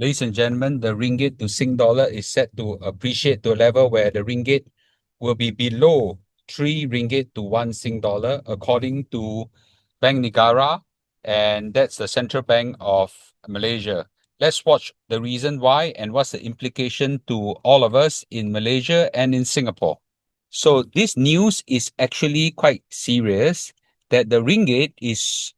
Ladies and gentlemen, the ringgit to Sing dollar is set to appreciate to a level where the ringgit will be below 3 ringgit to 1 Sing dollar, according to Bank Negara, and that's the Central Bank of Malaysia. Let's watch the reason why and what's the implication to all of us in Malaysia and in Singapore. So this news is actually quite serious that the ringgit is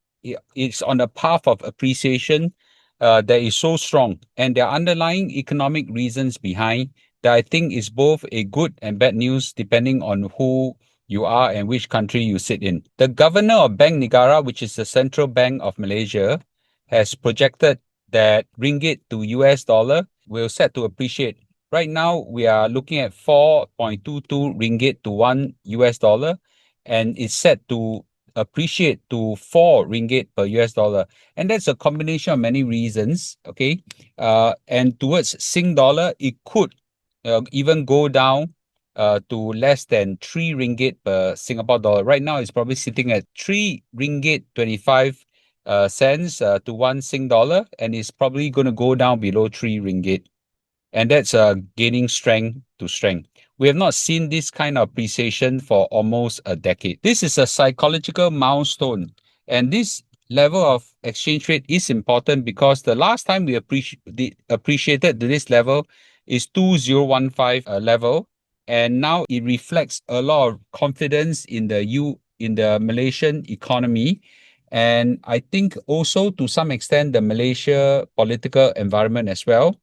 on a path of appreciation that is so strong, and there are underlying economic reasons behind that I think is both a good and bad news depending on who you are and which country you sit in. The governor of Bank Negara, which is the central bank of Malaysia, has projected that ringgit to US dollar will set to appreciate. Right now, we are looking at 4.22 ringgit to 1 US dollar, and it's set to appreciate to 4 ringgit per US dollar. And that's a combination of many reasons, okay? And towards Sing dollar, it could even go down to less than 3 ringgit per Singapore dollar. Right now, it's probably sitting at 3 ringgit 25 cents to 1 Sing dollar, and it's probably going to go down below 3 ringgit. And that's gaining strength to strength. We have not seen this kind of appreciation for almost a decade. This is a psychological milestone, and this level of exchange rate is important because the last time we appreciated to this level is 2015 level, and now it reflects a lot of confidence in the Malaysian economy, and I think also to some extent the Malaysia political environment as well.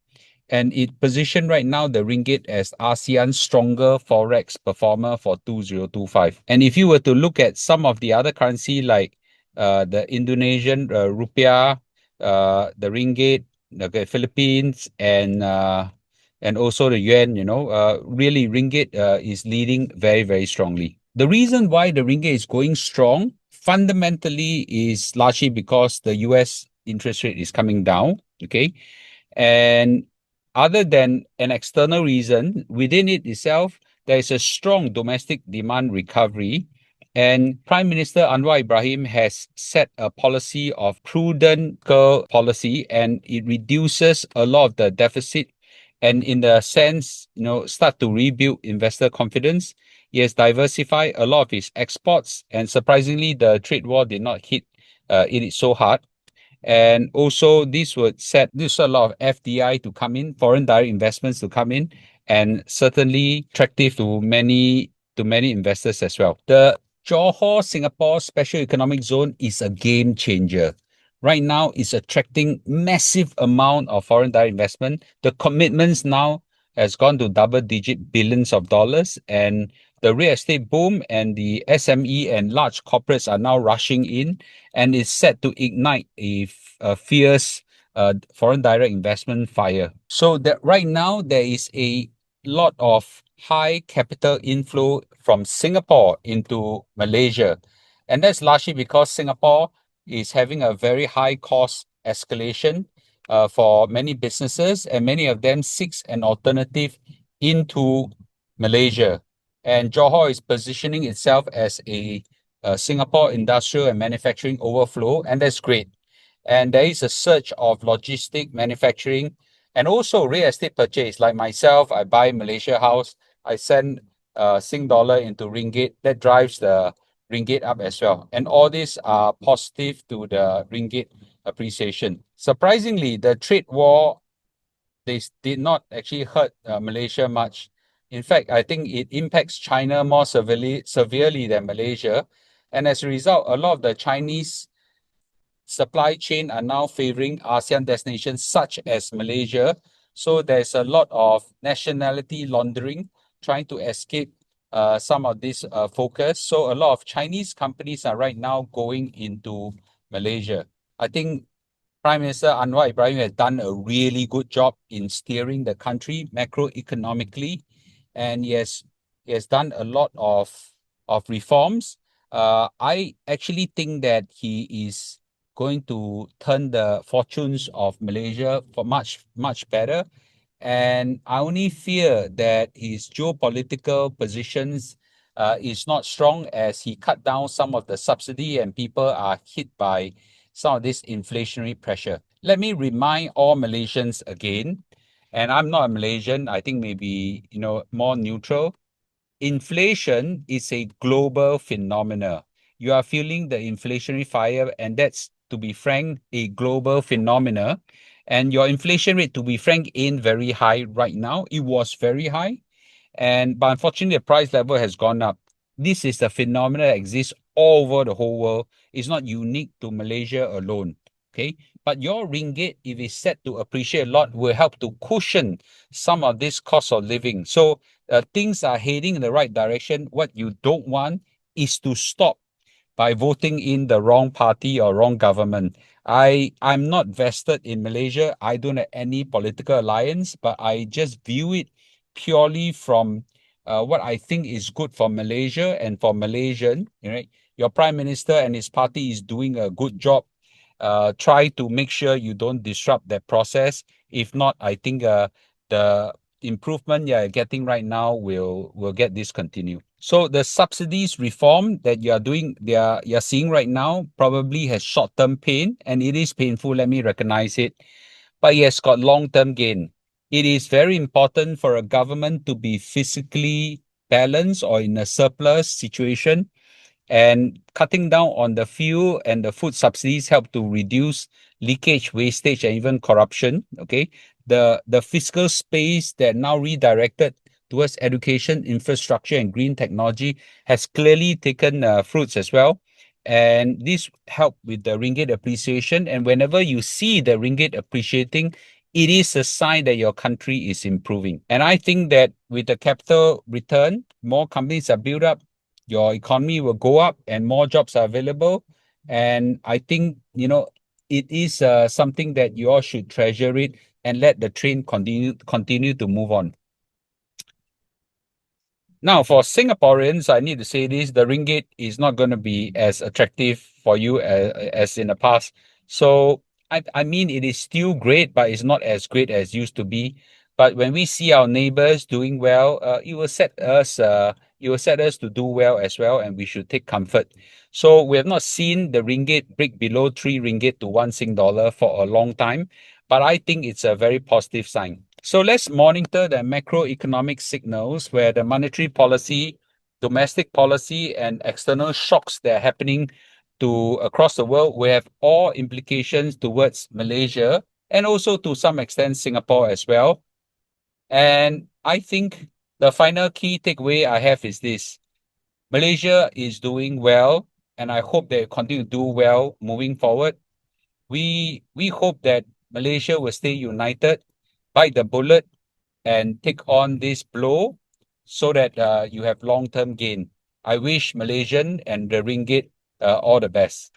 And it positioned right now the ringgit as ASEAN's stronger forex performer for 2025. And if you were to look at some of the other currency like the Indonesian rupiah, the ringgit, the Philippines, and also the yuan, really ringgit is leading very, very strongly. The reason why the ringgit is going strong fundamentally is largely because the US interest rate is coming down. Okay. And other than an external reason, within it itself, there is a strong domestic demand recovery. And Prime Minister Anwar Ibrahim has set a policy of prudent policy, and it reduces a lot of the deficit and in the sense, start to rebuild investor confidence. He has diversified a lot of his exports, and surprisingly, the trade war did not hit it so hard. And also, this would set this a lot of FDI to come in, foreign direct investments to come in, and certainly attractive to many investors as well. The Johor Singapore Special Economic Zone is a game changer. Right now, it's attracting massive amount of foreign direct investment. The commitments now has gone to double-digit billions of dollars, and the real estate boom and the SME and large corporates are now rushing in, and is set to ignite a fierce foreign direct investment fire. So that right now there is a lot of high capital inflow from Singapore into Malaysia, and that's largely because Singapore is having a very high cost escalation for many businesses, and many of them seeks an alternative into Malaysia. And Johor is positioning itself as a Singapore industrial and manufacturing overflow, and that's great. And there is a surge of logistic manufacturing and also real estate purchase. Like myself, I buy Malaysia house, I send Sing dollar into ringgit. That drives the ringgit up as well. And all these are positive to the ringgit appreciation. Surprisingly, the trade war, they did not actually hurt Malaysia much. In fact, I think it impacts China more severely than Malaysia. And as a result, a lot of the Chinese supply chain are now favoring ASEAN destinations such as Malaysia. So there's a lot of nationality laundering trying to escape some of this focus. So a lot of Chinese companies are right now going into Malaysia. I think Prime Minister Anwar Ibrahim has done a really good job in steering the country macroeconomically, and he has done a lot of reforms. I actually think that he is going to turn the fortunes of Malaysia for much, much better. And I only fear that his geopolitical positions is not strong as he cut down some of the subsidy and people are hit by some of this inflationary pressure. let me remind all Malaysians again, and I'm not a Malaysian, I think maybe, more neutral. Inflation is a global phenomena. You are feeling the inflationary fire, and that's, to be frank, a global phenomena. And your inflation rate, to be frank, ain't very high right now. It was very high, but unfortunately, the price level has gone up. This is a phenomenon that exists all over the whole world. It's not unique to Malaysia alone. Okay, but your ringgit, if it's set to appreciate a lot, will help to cushion some of this cost of living. So things are heading in the right direction. What you don't want is to stop by voting in the wrong party or wrong government. I'm not vested in Malaysia. I don't have any political alliance, but I just view it purely from what I think is good for Malaysia and for Malaysian. Right? Your prime minister and his party is doing a good job. Try to make sure you don't disrupt that process. If not, I think the improvement you're getting right now will get discontinued. So the subsidies reform that you're seeing right now probably has short-term pain, and it is painful. Let me recognize it, but it has got long-term gain. It is very important for a government to be fiscally balanced or in a surplus situation, and cutting down on the fuel and the food subsidies help to reduce leakage, wastage, and even corruption. Okay, the fiscal space that now redirected towards education, infrastructure, and green technology has clearly taken fruits as well. And this helped with the ringgit appreciation. And whenever you see the ringgit appreciating, it is a sign that your country is improving. And I think that with the capital return, more companies are built up, your economy will go up and more jobs are available. And I think, it is something that you all should treasure it and let the train continue to move on. Now, for Singaporeans, I need to say this, the ringgit is not going to be as attractive for you as in the past. So, I mean, it is still great, but it's not as great as used to be. But when we see our neighbors doing well, it will set us to do well as well, and we should take comfort. So, we have not seen the ringgit break below 3 ringgit to 1 Sing dollar for a long time, but I think it's a very positive sign. So let's monitor the macroeconomic signals where the monetary policy, domestic policy, and external shocks that are happening to across the world will have all implications towards Malaysia and also to some extent Singapore as well. And I think the final key takeaway I have is this: Malaysia is doing well, and I hope they continue to do well moving forward. We hope that Malaysia will stay united, bite the bullet, and take on this blow so that you have long-term gain. I wish Malaysian and the ringgit all the best.